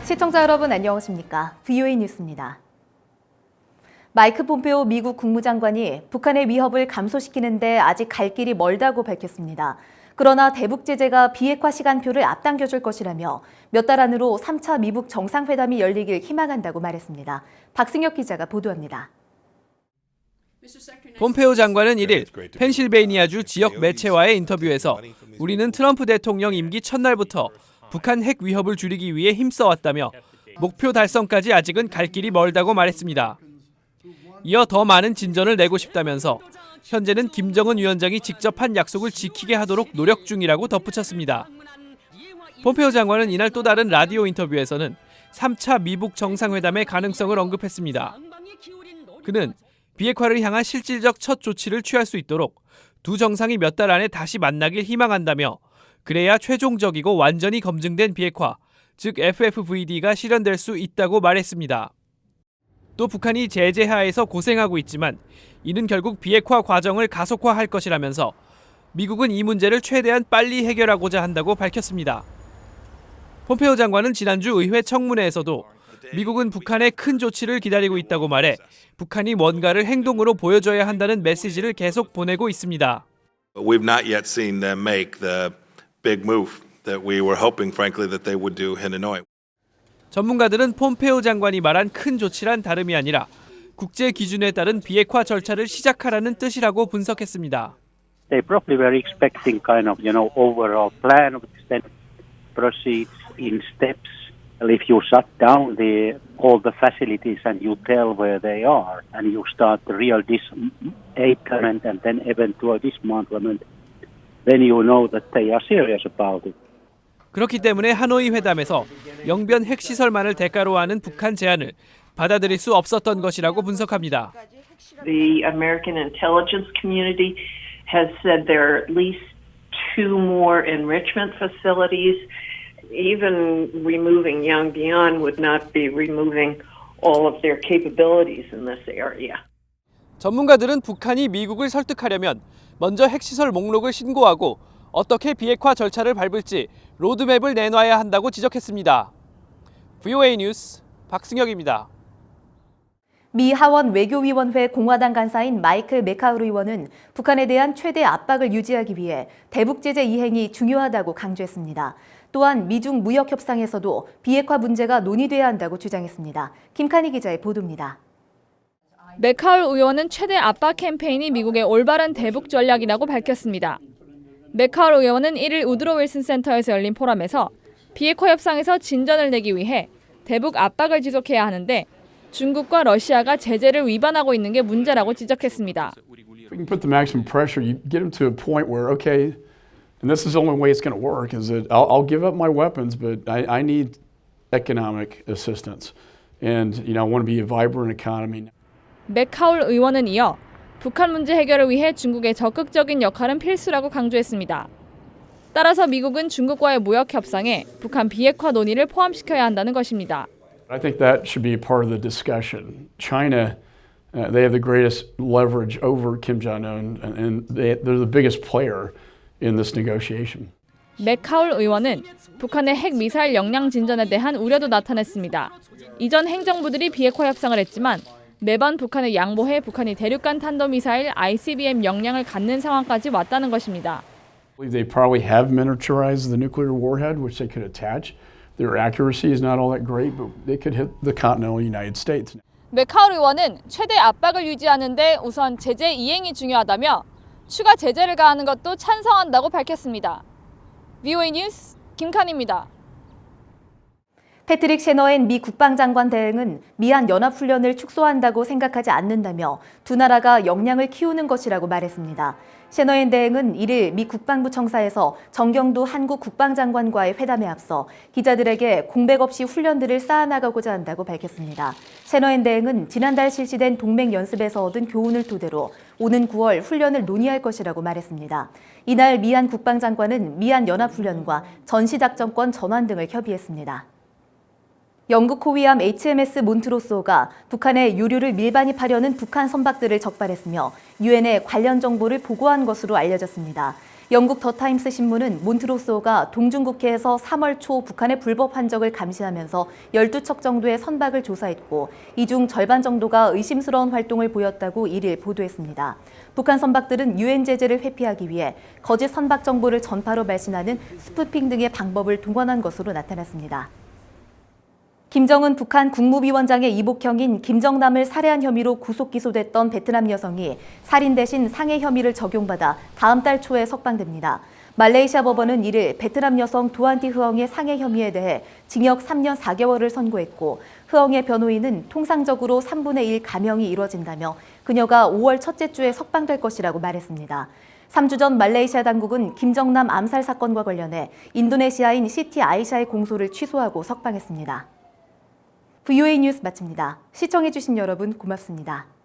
시청자 여러분 안녕하십니까? VOA 뉴스입니다. 마이크 폼페오 미국 국무장관이 북한의 위협을 감소시키는데 아직 갈 길이 멀다고 밝혔습니다. 그러나 대북 제재가 비핵화 시간표를 앞당겨줄 것이라며 몇 달 안으로 3차 미북 정상회담이 열리길 희망한다고 말했습니다. 박승혁 기자가 보도합니다. 폼페오 장관은 1일 펜실베이니아주 지역 매체와의 인터뷰에서 우리는 트럼프 대통령 임기 첫날부터 북한 핵 위협을 줄이기 위해 힘써왔다며 목표 달성까지 아직은 갈 길이 멀다고 말했습니다. 이어 더 많은 진전을 내고 싶다면서 현재는 김정은 위원장이 직접 한 약속을 지키게 하도록 노력 중이라고 덧붙였습니다. 폼페오 장관은 이날 또 다른 라디오 인터뷰에서는 3차 미북 정상회담의 가능성을 언급했습니다. 그는 비핵화를 향한 실질적 첫 조치를 취할 수 있도록 두 정상이 몇 달 안에 다시 만나길 희망한다며 그래야 최종적이고 완전히 검증된 비핵화, 즉 FFVD가 실현될 수 있다고 말했습니다. 또 북한이 제재 하에서 고생하고 있지만 이는 결국 비핵화 과정을 가속화할 것이라면서 미국은 이 문제를 최대한 빨리 해결하고자 한다고 밝혔습니다. 폼페오 장관은 지난주 의회 청문회에서도 미국은 북한의 큰 조치를 기다리고 있다고 말해 북한이 뭔가를 행동으로 보여줘야 한다는 메시지를 계속 보내고 있습니다. We've not yet seen them make the big move that we were hoping, frankly, that they would do in Hanoi. 전문가들은 폼페오 장관이 말한 큰 조치란 다름이 아니라 국제 기준에 따른 비핵화 절차를 시작하라는 뜻이라고 분석했습니다. They probably were expecting kind of, overall plan of then proceeds in steps. If you shut down all the facilities and you tell where they are and you start the real disablement and then eventual dismantlement, then you know that they are serious about it. 그렇기 때문에 하노이 회담에서 영변 핵시설만을 대가로 하는 북한 제안을 받아들일 수 없었던 것이라고 분석합니다. The American intelligence community has said there are at least 2 more enrichment facilities. Even removing Yongbyon would not be removing all of their capabilities in this area. 전문가들은 북한이 미국을 설득하려면 먼저 핵시설 목록을 신고하고 어떻게 비핵화 절차를 밟을지 로드맵을 내놔야 한다고 지적했습니다. VOA 뉴스 박승혁입니다. 미 하원 외교위원회 공화당 간사인 마이클 메카우 의원은 북한에 대한 최대 압박을 유지하기 위해 대북 제재 이행이 중요하다고 강조했습니다. 또한 미중 무역 협상에서도 비핵화 문제가 논의돼야 한다고 주장했습니다. 김칸희 기자의 보도입니다. 메카울 의원은 최대 압박 캠페인이 미국의 올바른 대북 전략이라고 밝혔습니다. 메카울 의원은 1일 우드로 윌슨 센터에서 열린 포럼에서 비핵화 협상에서 진전을 내기 위해 대북 압박을 지속해야 하는데 중국과 러시아가 제재를 위반하고 있는 게 문제라고 지적했습니다. If we can put the maximum pressure, you get them to a point where, okay, and this is the only way it's going to work, is that I'll give up my weapons, but I need economic assistance. And, I want to be a vibrant economy. 맥카울 의원은 이어 북한 문제 해결을 위해 중국의 적극적인 역할은 필수라고 강조했습니다. 따라서 미국은 중국과의 무역 협상에 북한 비핵화 논의를 포함시켜야 한다는 것입니다. I think that should be a part of the discussion. China, they have the greatest leverage over Kim Jong-un, and they're the biggest player in this negotiation. 맥카울 의원은 북한의 핵 미사일 역량 진전에 대한 우려도 나타냈습니다. 이전 행정부들이 비핵화 협상을 했지만 매번 북한을 양보해 북한이 대륙간 탄도미사일 ICBM 역량을 갖는 상황까지 왔다는 것입니다. They probably have miniaturized the nuclear warhead, which they could attach. Their accuracy is not all that great, but they could hit the continental United States. 맥카울 의원은 최대 압박을 유지하는 데 우선 제재 이행이 중요하다며 추가 제재를 가하는 것도 찬성한다고 밝혔습니다. VOA 뉴스 김칸입니다. 패트릭 셰너엔 미 국방장관 대행은 미한 연합훈련을 축소한다고 생각하지 않는다며 두 나라가 역량을 키우는 것이라고 말했습니다. 셰너엔 대행은 1일 미 국방부 청사에서 정경도 한국 국방장관과의 회담에 앞서 기자들에게 공백 없이 훈련들을 쌓아나가고자 한다고 밝혔습니다. 셰너엔 대행은 지난달 실시된 동맹 연습에서 얻은 교훈을 토대로 오는 9월 훈련을 논의할 것이라고 말했습니다. 이날 미한 국방장관은 미한 연합훈련과 전시작전권 전환 등을 협의했습니다. 영국 호위함 HMS 몬트로소가 북한의 유류를 밀반입하려는 북한 선박들을 적발했으며 유엔에 관련 정보를 보고한 것으로 알려졌습니다. 영국 더타임스 신문은 몬트로소가 동중국해에서 3월 초 북한의 불법 환적을 감시하면서 12척 정도의 선박을 조사했고 이 중 절반 정도가 의심스러운 활동을 보였다고 1일 보도했습니다. 북한 선박들은 유엔 제재를 회피하기 위해 거짓 선박 정보를 전파로 발신하는 스푸핑 등의 방법을 동원한 것으로 나타났습니다. 김정은 북한 국무위원장의 이복형인 김정남을 살해한 혐의로 구속 기소됐던 베트남 여성이 살인 대신 상해 혐의를 적용받아 다음 달 초에 석방됩니다. 말레이시아 법원은 1일 베트남 여성 도안티 흐엉의 상해 혐의에 대해 징역 3년 4개월을 선고했고 흐엉의 변호인은 통상적으로 3분의 1 감형이 이뤄진다며 그녀가 5월 첫째 주에 석방될 것이라고 말했습니다. 3주 전 말레이시아 당국은 김정남 암살 사건과 관련해 인도네시아인 시티 아이샤의 공소를 취소하고 석방했습니다. VOA 뉴스 마칩니다. 시청해주신 여러분 고맙습니다.